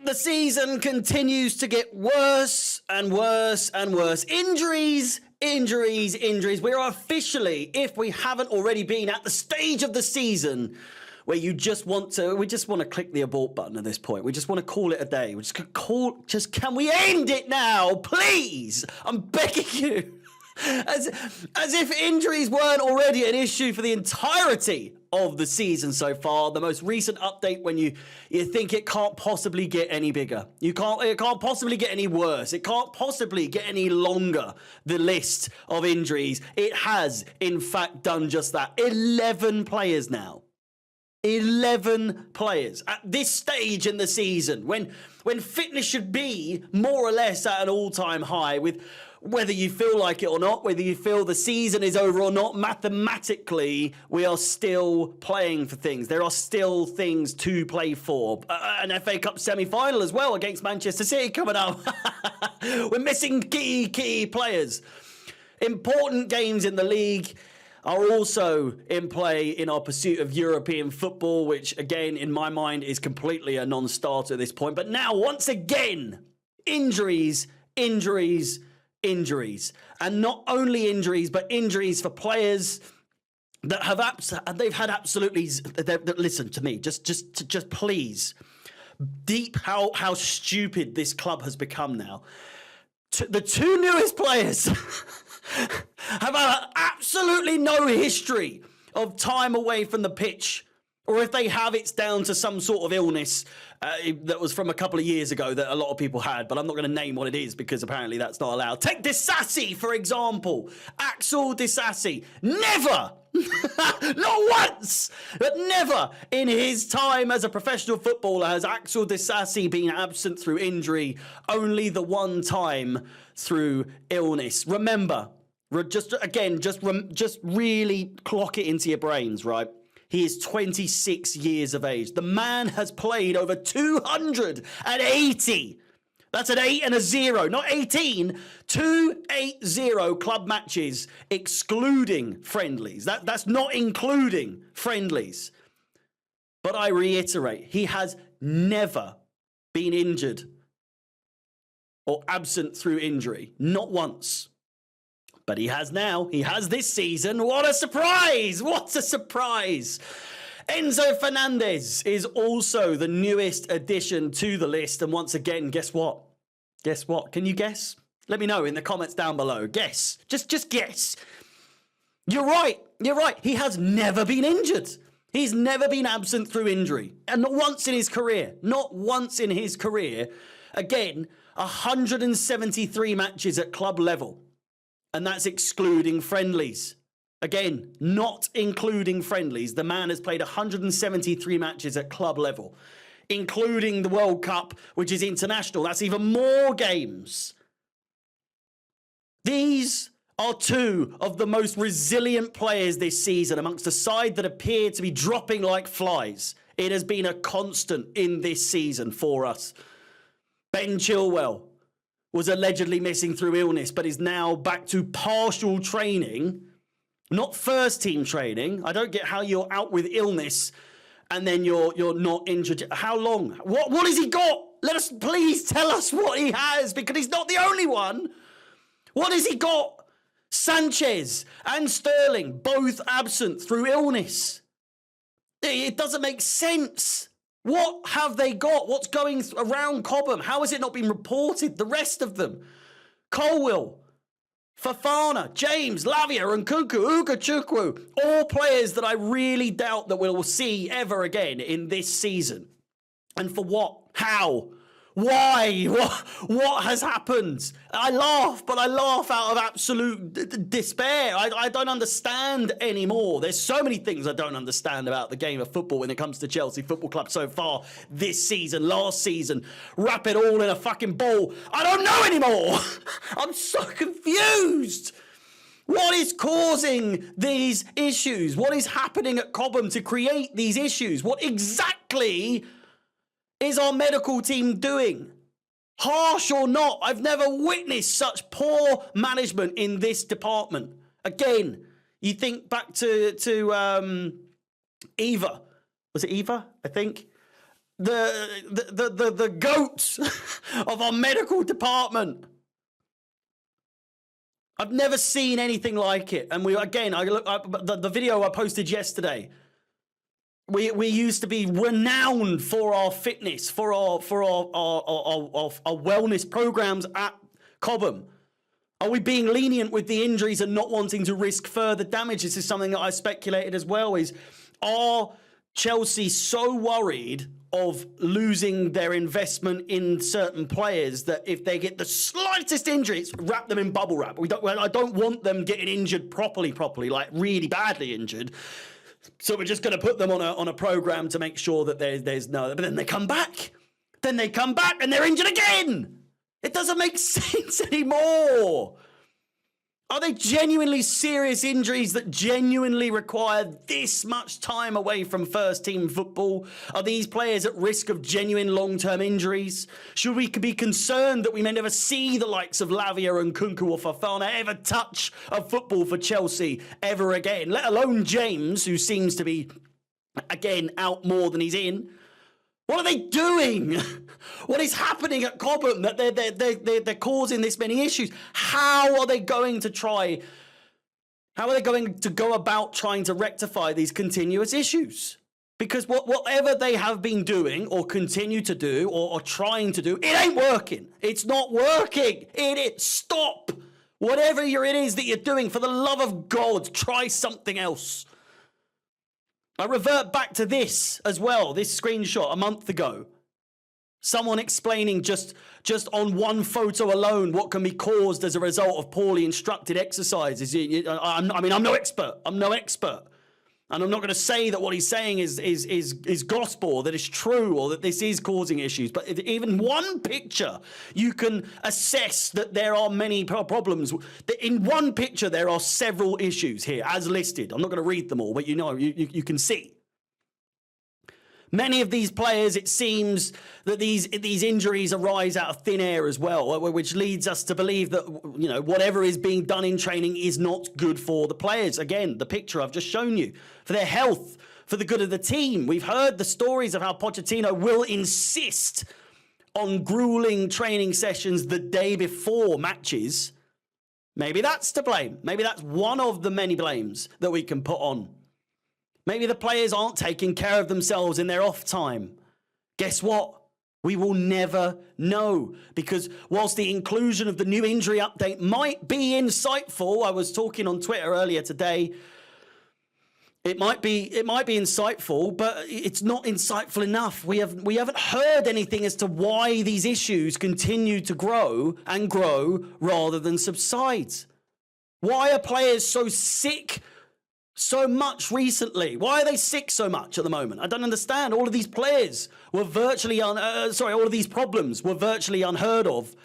the season continues to get worse and worse and worse. Injuries. We are officially, if we haven't already been, at the stage of the season where we just want to click the abort button at this point. We just want to call it a day. Can we end it now, please? I'm begging you. As if injuries weren't already an issue for the entirety of the season so far. The most recent update when you think it can't possibly get any bigger. It can't possibly get any worse. It can't possibly get any longer, the list of injuries. It has, in fact, done just that. 11 players now. 11 players at this stage in the season when fitness should be more or less at an all-time high, with whether you feel like it or not, whether you feel the season is over or not, mathematically, we are still playing for things. There are still things to play for. An FA Cup semi-final as well against Manchester City coming up. We're missing key players. Important games in the league are also in play in our pursuit of European football, which, again, in my mind, is completely a non-starter at this point. But now, once again, injuries. And not only injuries, but injuries for players that they've had absolutely. Listen to me, just please. Deep how stupid this club has become now. The two newest players have had absolutely no history of time away from the pitch. Or if they have, it's down to some sort of illness that was from a couple of years ago that a lot of people had. But I'm not going to name what it is because apparently that's not allowed. Take Disasi, for example. Axel Disasi. Never, not once, but never in his time as a professional footballer has Axel Disasi been absent through injury. Only the one time through illness. Remember, just really clock it into your brains, right? He is 26 years of age. The man has played over 280. That's an 8 and a 0, not 18. 280 club matches, excluding friendlies. That's not including friendlies. But I reiterate, he has never been injured or absent through injury. Not once. But he has now. He has this season. What a surprise! What a surprise! Enzo Fernandez is also the newest addition to the list. And once again, guess what? Guess what? Can you guess? Let me know in the comments down below. Guess. Just guess. You're right. You're right. He has never been injured. He's never been absent through injury. And not once in his career. Not once in his career. Again, 173 matches at club level. And that's excluding friendlies. Again, not including friendlies. The man has played 173 matches at club level, including the World Cup, which is international. That's even more games. These are two of the most resilient players this season amongst a side that appear to be dropping like flies. It has been a constant in this season for us. Ben Chilwell was allegedly missing through illness, but is now back to partial training, not first team training. I don't get how you're out with illness and then you're not injured. How long? What has he got? Please tell us what he has, because he's not the only one. What has he got? Sanchez and Sterling, both absent through illness. It doesn't make sense. What have they got? What's going around Cobham? How has it not been reported? The rest of them. Colwill, Fafana, James, Lavia and Kuku, Ukachukwu. All players that I really doubt that we'll see ever again in this season. And for what? How? Why? What has happened? I laugh, but I laugh out of absolute despair. I don't understand anymore. There's so many things I don't understand about the game of football when it comes to Chelsea Football Club so far this season, last season. Wrap it all in a fucking ball. I don't know anymore. I'm so confused. What is causing these issues? What is happening at Cobham to create these issues? What exactly is our medical team doing? Harsh or not, I've never witnessed such poor management in this department. Again, you think back to Eva. Was it Eva? I think. the goats of our medical department. I've never seen anything like it. And the video I posted yesterday. We used to be renowned for our fitness, for our wellness programs at Cobham. Are we being lenient with the injuries and not wanting to risk further damage? This is something that I speculated as well. Are Chelsea so worried of losing their investment in certain players that if they get the slightest injuries, wrap them in bubble wrap? I don't want them getting injured properly, like really badly injured. So we're just going to put them on a program to make sure that there's no. But then they come back. And they're injured again. It doesn't make sense anymore. Are they genuinely serious injuries that genuinely require this much time away from first team football? Are these players at risk of genuine long-term injuries? Should we be concerned that we may never see the likes of Lavia and Kunku or Fofana ever touch a football for Chelsea ever again? Let alone James, who seems to be, again, out more than he's in. What are they doing? What is happening at Cobham that they're causing this many issues? How are they going to go about trying to rectify these continuous issues? Because whatever they have been doing or continue to do or trying to do, it ain't working. It's not working. Stop. Whatever it is that you're doing, for the love of God, try something else. I revert back to this as well, this screenshot a month ago. Someone explaining just on one photo alone what can be caused as a result of poorly instructed exercises. I'm no expert. And I'm not going to say that what he's saying is gospel, that it's true, or that this is causing issues. But even one picture, you can assess that there are many problems. In one picture, there are several issues here, as listed. I'm not going to read them all, but you can see. Many of these players, it seems that these injuries arise out of thin air as well, which leads us to believe that whatever is being done in training is not good for the players. Again, the picture I've just shown you, for their health, for the good of the team. We've heard the stories of how Pochettino will insist on grueling training sessions the day before matches. Maybe that's to blame. Maybe that's one of the many blames that we can put on. Maybe the players aren't taking care of themselves in their off time. Guess what? We will never know, because whilst the inclusion of the new injury update might be insightful, I was talking on Twitter earlier today, it might be insightful, but it's not insightful enough. We haven't heard anything as to why these issues continue to grow and grow rather than subside. Why are players so sick so much recently? Why are they sick so much at the moment? I don't understand. All of these players were all of these problems were virtually unheard of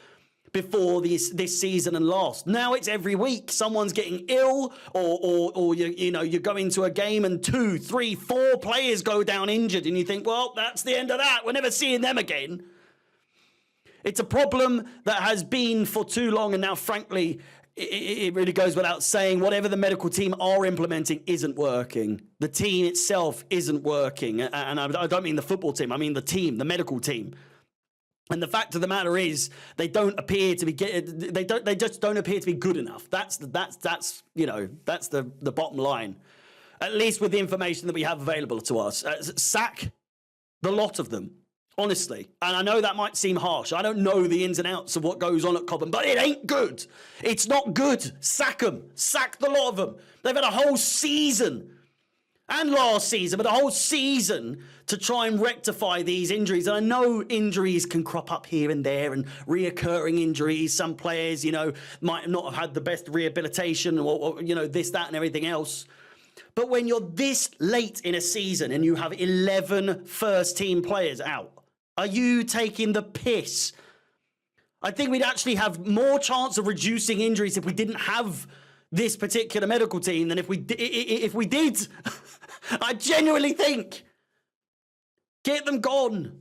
before this season and last. Now it's every week someone's getting ill, or you go into a game and 2, 3, 4 players go down injured, and you think, well, that's the end of that. We're never seeing them again. It's a problem that has been for too long, and now, frankly, it really goes without saying, whatever the medical team are implementing isn't working. The team itself isn't working. And I don't mean the football team. I mean the team, the medical team. And the fact of the matter is, they just don't appear to be good enough. That's the bottom line. At least with the information that we have available to us. Sack the lot of them. Honestly, and I know that might seem harsh. I don't know the ins and outs of what goes on at Cobham, but it ain't good. It's not good. Sack them. Sack the lot of them. They've had a whole season, and last season, but a whole season to try and rectify these injuries. And I know injuries can crop up here and there, and reoccurring injuries. Some players, might not have had the best rehabilitation, or this, that, and everything else. But when you're this late in a season and you have 11 first-team players out, are you taking the piss? I think we'd actually have more chance of reducing injuries if we didn't have this particular medical team than if we did. I genuinely think. Get them gone.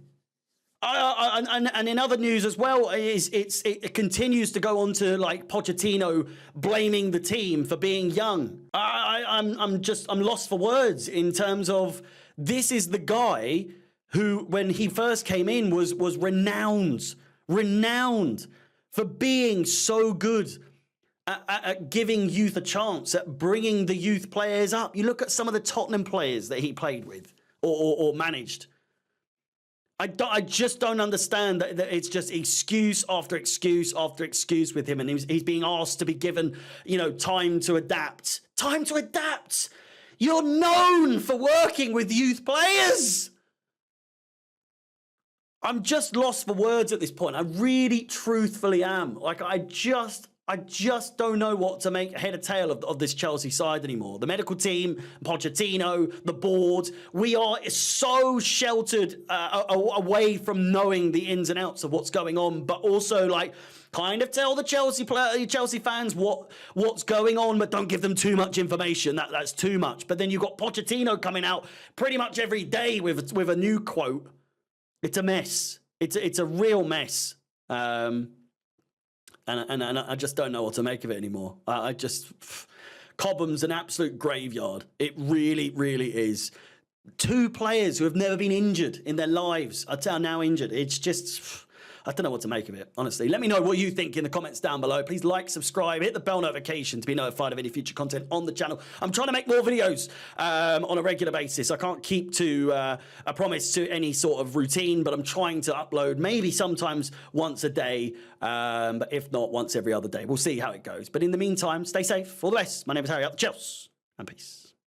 And in other news as well, it continues to go on to Pochettino blaming the team for being young. I'm lost for words in terms of, this is the guy who, when he first came in, was renowned for being so good at giving youth a chance, at bringing the youth players up. You look at some of the Tottenham players that he played with or managed. I just don't understand that it's just excuse after excuse after excuse with him, and he's being asked to be given, time to adapt. Time to adapt. You're known for working with youth players. I'm just lost for words at this point. I really, truthfully am. Like, I just don't know what to make head or tail of this Chelsea side anymore. The medical team, Pochettino, the board, we are so sheltered away from knowing the ins and outs of what's going on, but also kind of tell the Chelsea fans what's going on, but don't give them too much information. That's too much. But then you've got Pochettino coming out pretty much every day with a new quote. It's a mess. It's a real mess. And I just don't know what to make of it anymore. Cobham's an absolute graveyard. It really, really is. 2 players who have never been injured in their lives are now injured. It's just, I don't know what to make of it, honestly. Let me know what you think in the comments down below. Please like, subscribe, hit the bell notification to be notified of any future content on the channel. I'm trying to make more videos on a regular basis. I can't keep to a promise to any sort of routine, but I'm trying to upload maybe sometimes once a day, but if not, once every other day. We'll see how it goes. But in the meantime, stay safe. All the best. My name is Harry, out the Chels, and peace.